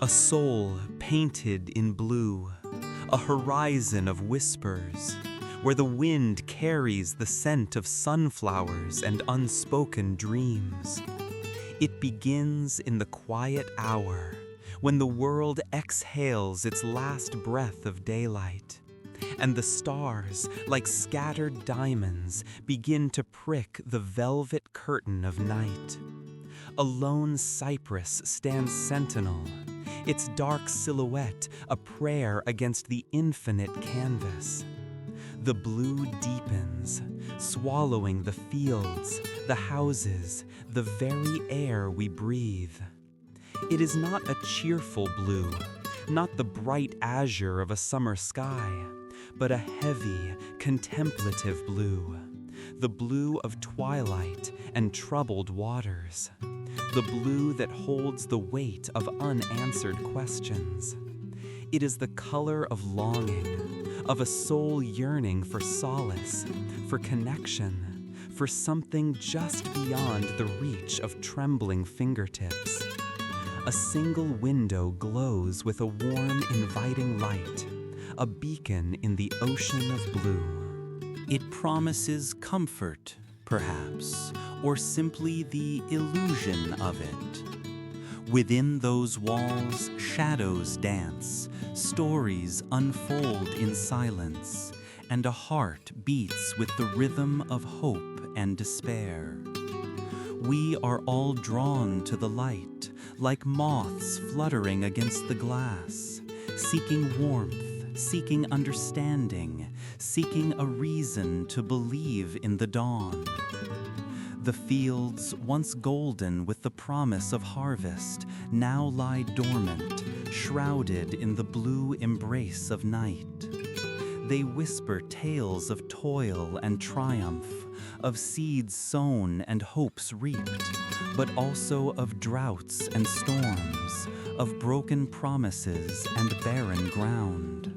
A soul painted in blue, a horizon of whispers, where the wind carries the scent of sunflowers and unspoken dreams. It begins in the quiet hour, when the world exhales its last breath of daylight, and the stars, like scattered diamonds, begin to prick the velvet curtain of night. A lone cypress stands sentinel, its dark silhouette a prayer against the infinite canvas. The blue deepens, swallowing the fields, the houses, the very air we breathe. It is not a cheerful blue, not the bright azure of a summer sky, but a heavy, contemplative blue, the blue of twilight and troubled waters, the blue that holds the weight of unanswered questions. It is the color of longing, of a soul yearning for solace, for connection, for something just beyond the reach of trembling fingertips. A single window glows with a warm, inviting light, a beacon in the ocean of blue. It promises comfort, perhaps, or simply the illusion of it. Within those walls, shadows dance, stories unfold in silence, and a heart beats with the rhythm of hope and despair. We are all drawn to the light, like moths fluttering against the glass, seeking warmth, seeking understanding, seeking a reason to believe in the dawn. The fields, once golden with the promise of harvest, now lie dormant, shrouded in the blue embrace of night. They whisper tales of toil and triumph, of seeds sown and hopes reaped, but also of droughts and storms, of broken promises and barren ground.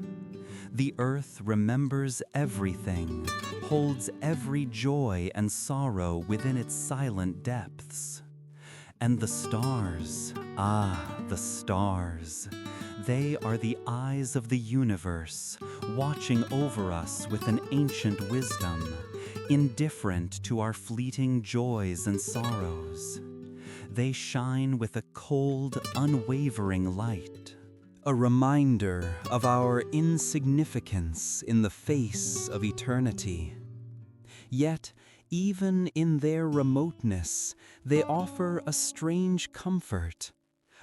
The earth remembers everything, holds every joy and sorrow within its silent depths. And the stars, the stars, they are the eyes of the universe, watching over us with an ancient wisdom, indifferent to our fleeting joys and sorrows. They shine with a cold, unwavering light, a reminder of our insignificance in the face of eternity. Yet, even in their remoteness, they offer a strange comfort,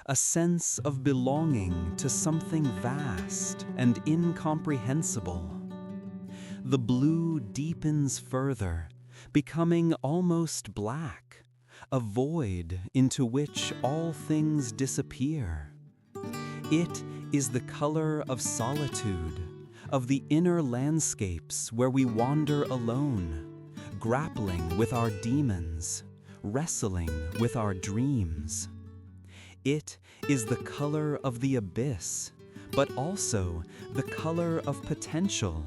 a sense of belonging to something vast and incomprehensible. The blue deepens further, becoming almost black, a void into which all things disappear. It is the color of solitude, of the inner landscapes where we wander alone, grappling with our demons, wrestling with our dreams. It is the color of the abyss, but also the color of potential,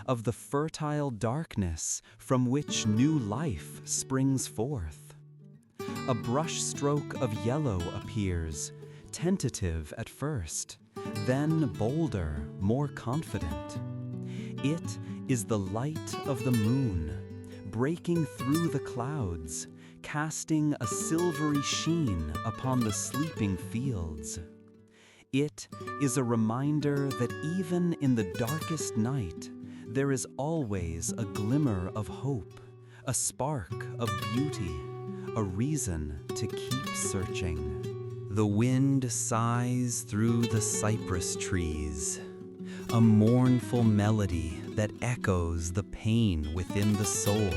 of the fertile darkness from which new life springs forth. A brushstroke of yellow appears, tentative at first, then bolder, more confident. It is the light of the moon, breaking through the clouds, casting a silvery sheen upon the sleeping fields. It is a reminder that even in the darkest night, there is always a glimmer of hope, a spark of beauty, a reason to keep searching. The wind sighs through the cypress trees, a mournful melody that echoes the pain within the soul.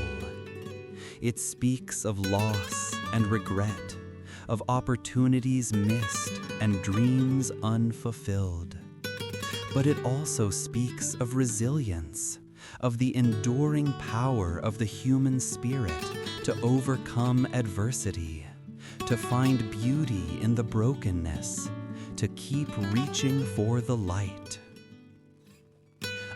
It speaks of loss and regret, of opportunities missed and dreams unfulfilled. But it also speaks of resilience, of the enduring power of the human spirit to overcome adversity, to find beauty in the brokenness, to keep reaching for the light.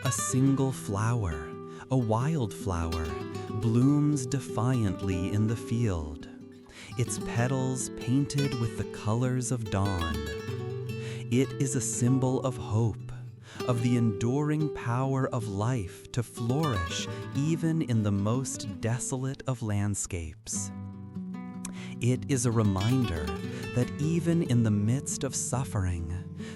A single flower, a wildflower, blooms defiantly in the field, its petals painted with the colors of dawn. It is a symbol of hope, of the enduring power of life to flourish even in the most desolate of landscapes. It is a reminder that even in the midst of suffering,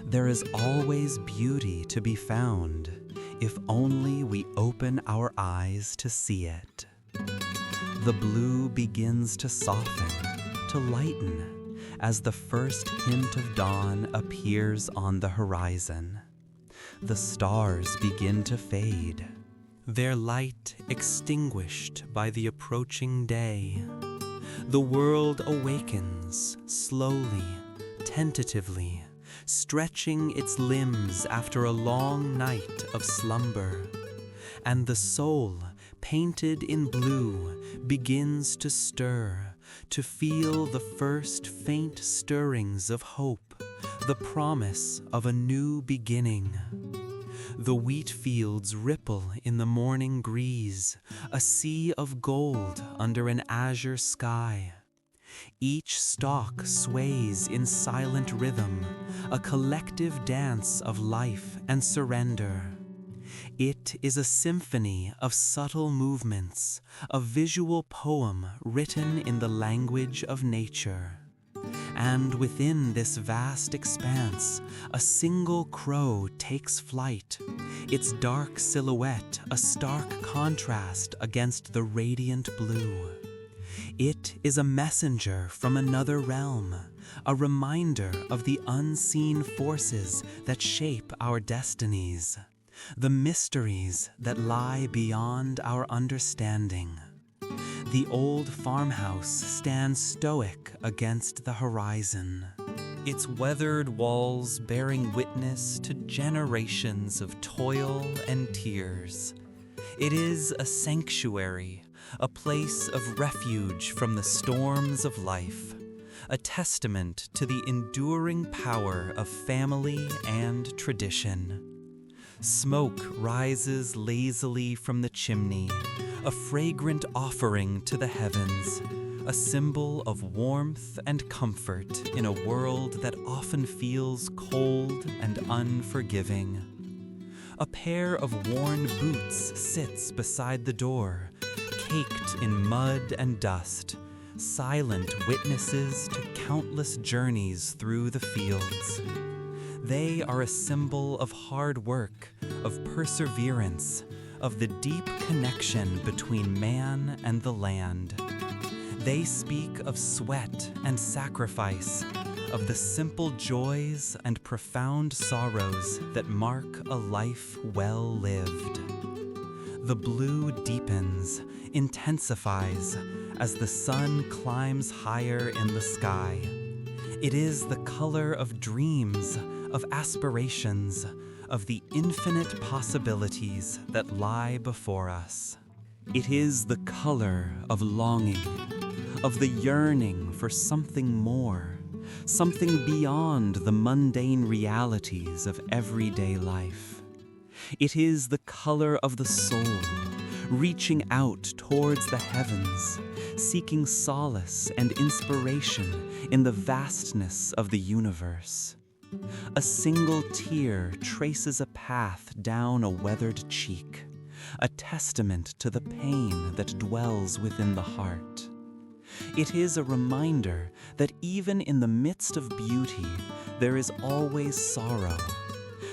there is always beauty to be found, if only we open our eyes to see it. The blue begins to soften, to lighten, as the first hint of dawn appears on the horizon. The stars begin to fade, their light extinguished by the approaching day. The world awakens, slowly, tentatively, stretching its limbs after a long night of slumber. And the soul, painted in blue, begins to stir, to feel the first faint stirrings of hope, the promise of a new beginning. The wheat fields ripple in the morning breeze, a sea of gold under an azure sky. Each stalk sways in silent rhythm, a collective dance of life and surrender. It is a symphony of subtle movements, a visual poem written in the language of nature. And within this vast expanse, a single crow takes flight, its dark silhouette a stark contrast against the radiant blue. It is a messenger from another realm, a reminder of the unseen forces that shape our destinies, the mysteries that lie beyond our understanding. The old farmhouse stands stoic against the horizon, its weathered walls bearing witness to generations of toil and tears. It is a sanctuary, a place of refuge from the storms of life, a testament to the enduring power of family and tradition. Smoke rises lazily from the chimney, a fragrant offering to the heavens, a symbol of warmth and comfort in a world that often feels cold and unforgiving. A pair of worn boots sits beside the door, caked in mud and dust, silent witnesses to countless journeys through the fields. They are a symbol of hard work, of perseverance, of the deep connection between man and the land. They speak of sweat and sacrifice, of the simple joys and profound sorrows that mark a life well lived. The blue deepens, intensifies, as the sun climbs higher in the sky. It is the color of dreams, of aspirations, of the infinite possibilities that lie before us. It is the color of longing, of the yearning for something more, something beyond the mundane realities of everyday life. It is the color of the soul, reaching out towards the heavens, seeking solace and inspiration in the vastness of the universe. A single tear traces a path down a weathered cheek, a testament to the pain that dwells within the heart. It is a reminder that even in the midst of beauty, there is always sorrow,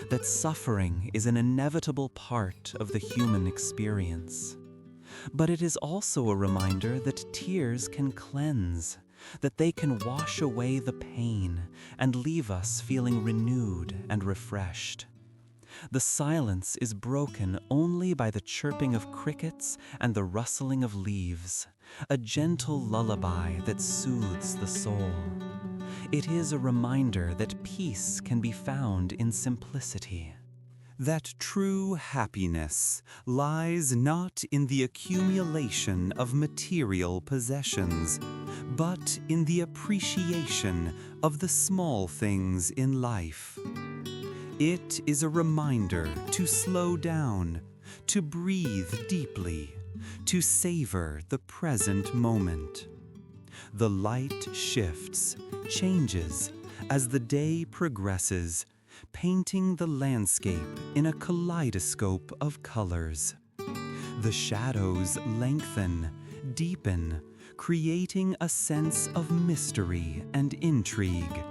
that suffering is an inevitable part of the human experience. But it is also a reminder that tears can cleanse, that they can wash away the pain and leave us feeling renewed and refreshed. The silence is broken only by the chirping of crickets and the rustling of leaves, a gentle lullaby that soothes the soul. It is a reminder that peace can be found in simplicity. That true happiness lies not in the accumulation of material possessions, but in the appreciation of the small things in life. It is a reminder to slow down, to breathe deeply, to savor the present moment. The light shifts, changes, as the day progresses, painting the landscape in a kaleidoscope of colors. The shadows lengthen, deepen, creating a sense of mystery and intrigue.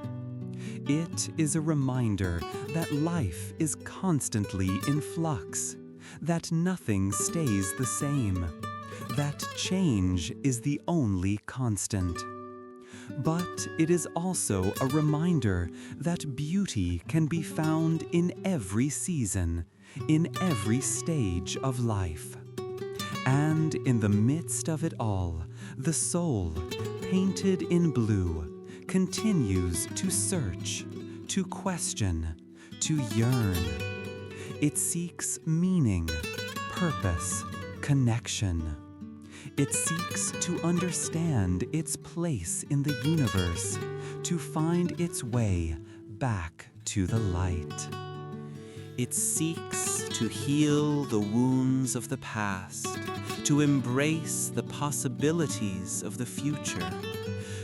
It is a reminder that life is constantly in flux, that nothing stays the same, that change is the only constant. But it is also a reminder that beauty can be found in every season, in every stage of life. And in the midst of it all, the soul, painted in blue, continues to search, to question, to yearn. It seeks meaning, purpose, connection. It seeks to understand its place in the universe, to find its way back to the light. It seeks to heal the wounds of the past, to embrace the possibilities of the future,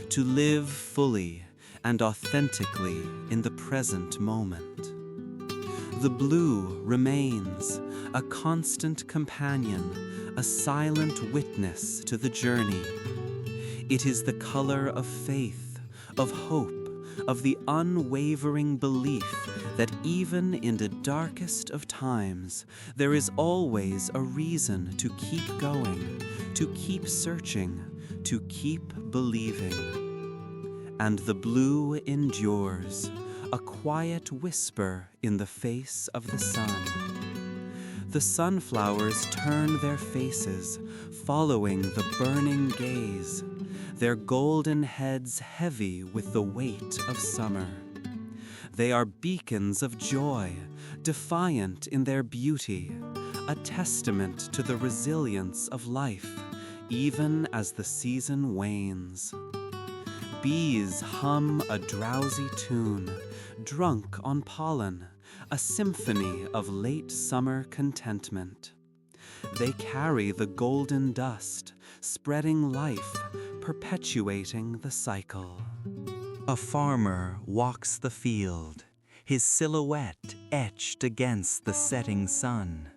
to live fully and authentically in the present moment. The blue remains a constant companion, a silent witness to the journey. It is the color of faith, of hope, of the unwavering belief that even in the darkest of times, there is always a reason to keep going, to keep searching, to keep believing. And the blue endures, a quiet whisper in the face of the sun. The sunflowers turn their faces, following the burning gaze, their golden heads heavy with the weight of summer. They are beacons of joy, defiant in their beauty, a testament to the resilience of life, even as the season wanes. Bees hum a drowsy tune, drunk on pollen, a symphony of late summer contentment. They carry the golden dust, spreading life, perpetuating the cycle. A farmer walks the field, his silhouette etched against the setting sun.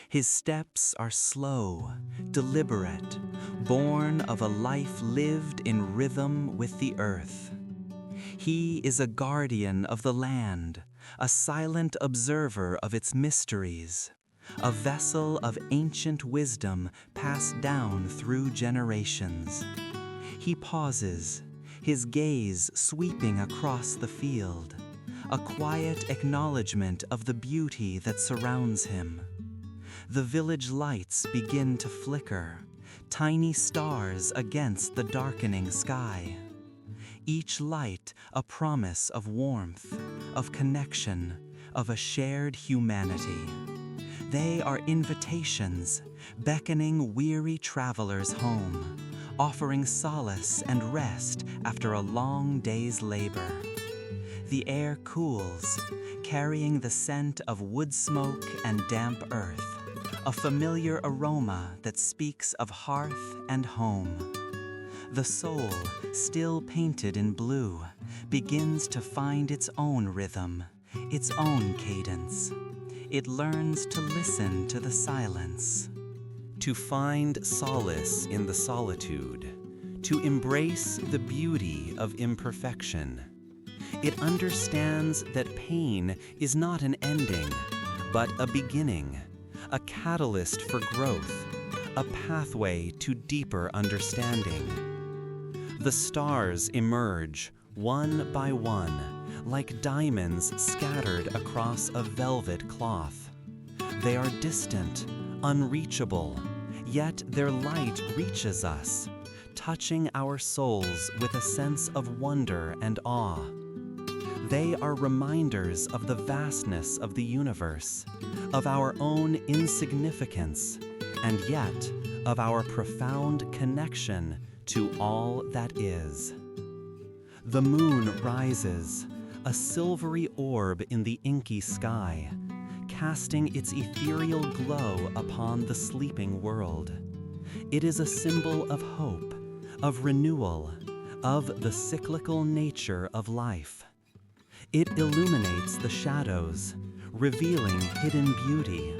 His steps are slow, deliberate, born of a life lived in rhythm with the earth. He is a guardian of the land, a silent observer of its mysteries, a vessel of ancient wisdom passed down through generations. He pauses, his gaze sweeping across the field, a quiet acknowledgement of the beauty that surrounds him. The village lights begin to flicker, tiny stars against the darkening sky. Each light a promise of warmth, of connection, of a shared humanity. They are invitations, beckoning weary travelers home, offering solace and rest after a long day's labor. The air cools, carrying the scent of wood smoke and damp earth, a familiar aroma that speaks of hearth and home. The soul, still painted in blue, begins to find its own rhythm, its own cadence. It learns to listen to the silence, to find solace in the solitude, to embrace the beauty of imperfection. It understands that pain is not an ending, but a beginning, a catalyst for growth, a pathway to deeper understanding. The stars emerge, one by one, like diamonds scattered across a velvet cloth. They are distant, unreachable, yet their light reaches us, touching our souls with a sense of wonder and awe. They are reminders of the vastness of the universe, of our own insignificance, and yet of our profound connection to all that is. The moon rises, a silvery orb in the inky sky, casting its ethereal glow upon the sleeping world. It is a symbol of hope, of renewal, of the cyclical nature of life. It illuminates the shadows, revealing hidden beauty,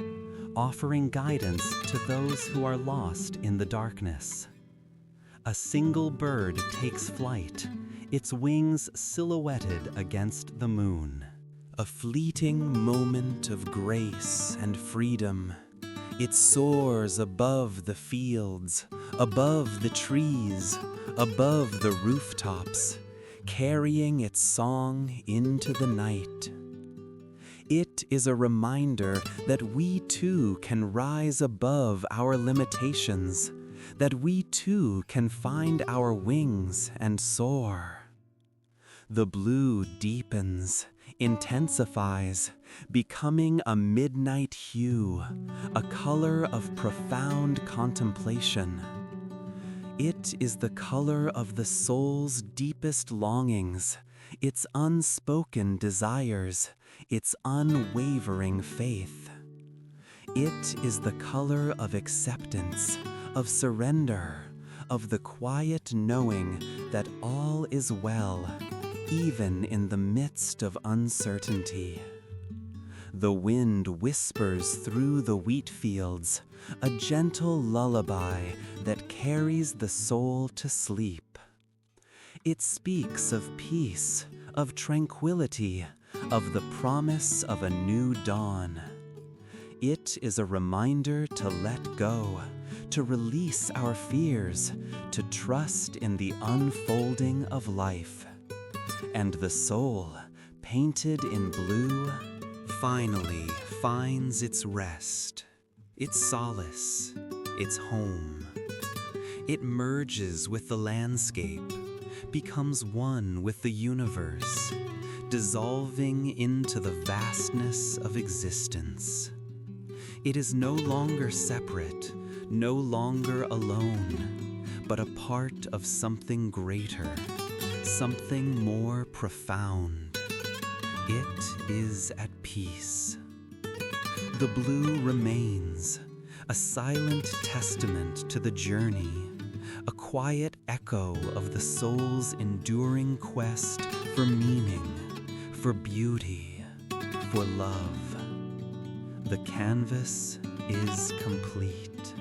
offering guidance to those who are lost in the darkness. A single bird takes flight, its wings silhouetted against the moon. A fleeting moment of grace and freedom. It soars above the fields, above the trees, above the rooftops, carrying its song into the night. It is a reminder that we too can rise above our limitations, that we too can find our wings and soar. The blue deepens, intensifies, becoming a midnight hue, a color of profound contemplation. It is the color of the soul's deepest longings, its unspoken desires, its unwavering faith. It is the color of acceptance, of surrender, of the quiet knowing that all is well, even in the midst of uncertainty. The wind whispers through the wheat fields, a gentle lullaby that carries the soul to sleep. It speaks of peace, of tranquility, of the promise of a new dawn. It is a reminder to let go, to release our fears, to trust in the unfolding of life. And the soul, painted in blue, finally finds its rest, its solace, its home. It merges with the landscape, becomes one with the universe, dissolving into the vastness of existence. It is no longer separate, no longer alone, but a part of something greater, something more profound. It is at peace. The blue remains, a silent testament to the journey, a quiet echo of the soul's enduring quest for meaning, for beauty, for love. The canvas is complete.